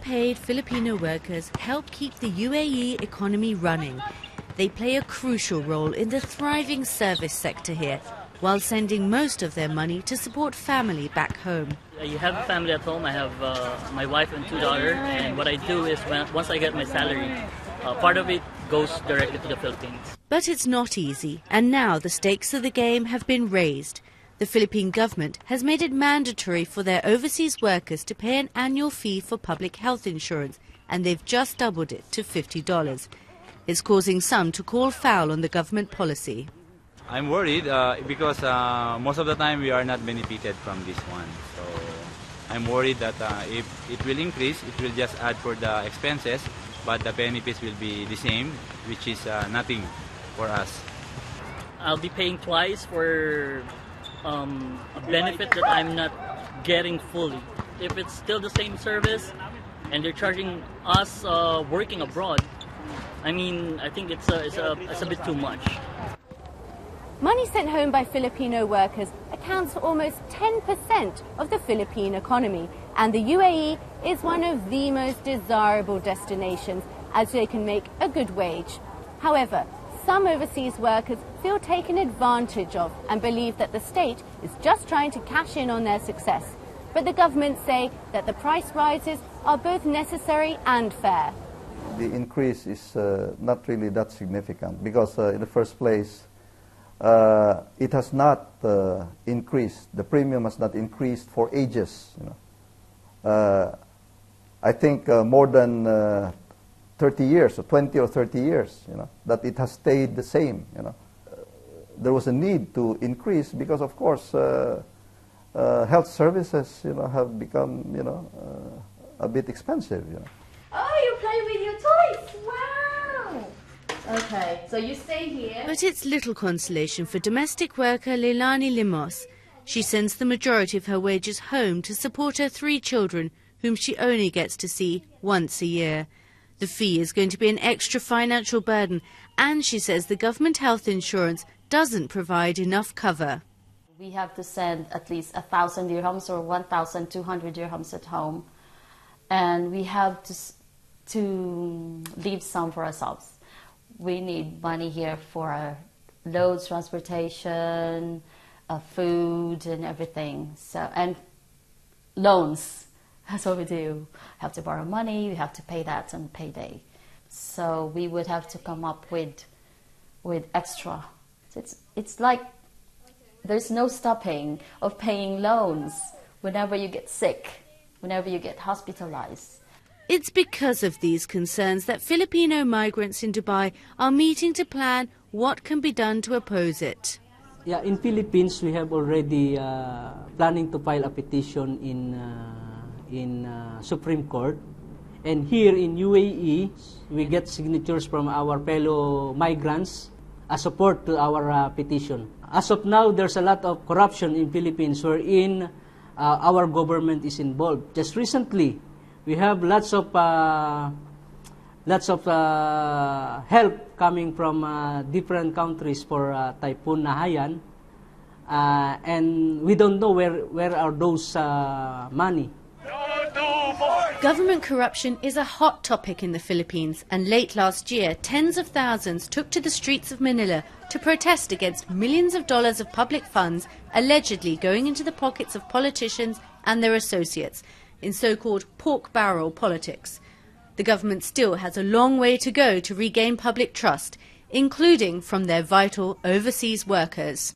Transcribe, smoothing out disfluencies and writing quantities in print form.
well-paid Filipino workers help keep the UAE economy running. They play a crucial role in the thriving service sector here, while sending most of their money to support family back home. You have a family at home. I have my wife and 2 daughters, and what I do is once I get my salary, part of it goes directly to the Philippines. But it's not easy, and now the stakes of the game have been raised. The Philippine government has made it mandatory for their overseas workers to pay an annual fee for public health insurance, and they've just doubled it to $50. It's causing some to call foul on the government policy. I'm worried because most of the time we are not benefited from this one. So I'm worried that if it will increase, it will just add for the expenses, but the benefits will be the same, which is nothing for us. I'll be paying twice for a benefit that I'm not getting fully. If it's still the same service and they're charging us working abroad, I mean, I think it's a bit too much. Money sent home by Filipino workers accounts for almost 10% of the Philippine economy, and the UAE is one of the most desirable destinations as they can make a good wage. However, some overseas workers feel taken advantage of and believe that the state is just trying to cash in on their success. But the government say that the price rises are both necessary and fair. The increase is not really that significant because in the first place, it has not increased. The premium has not increased for ages. I think more than 30 years, or 20 or 30 years, that it has stayed the same. There was a need to increase because, of course, health services, have become, a bit expensive. Oh, you play with your toys! Wow! Okay, so you stay here. But it's little consolation for domestic worker Leilani Limos. She sends the majority of her wages home to support her 3 children, whom she only gets to see once a year. The fee is going to be an extra financial burden, and she says the government health insurance doesn't provide enough cover. We have to send at least 1,000 dirhams or 1,200 dirhams at home, and we have to leave some for ourselves. We need money here for loads, transportation, food, and everything. So, and loans. That's what we do. Have to borrow money. We have to pay that on payday. So we would have to come up with extra. It's like there's no stopping of paying loans whenever you get sick, whenever you get hospitalized. It's because of these concerns that Filipino migrants in Dubai are meeting to plan what can be done to oppose it. Yeah, in Philippines, we have already planning to file a petition in Supreme Court. And here in UAE, we get signatures from our fellow migrants as support to our petition. As of now, there's a lot of corruption in Philippines wherein our government is involved. Just recently, we have lots of help coming from different countries for Typhoon Nahayan, and we don't know where are those money. Government corruption is a hot topic in the Philippines, and late last year, tens of thousands took to the streets of Manila to protest against millions of dollars of public funds allegedly going into the pockets of politicians and their associates in so-called pork barrel politics. The government still has a long way to go to regain public trust, including from their vital overseas workers.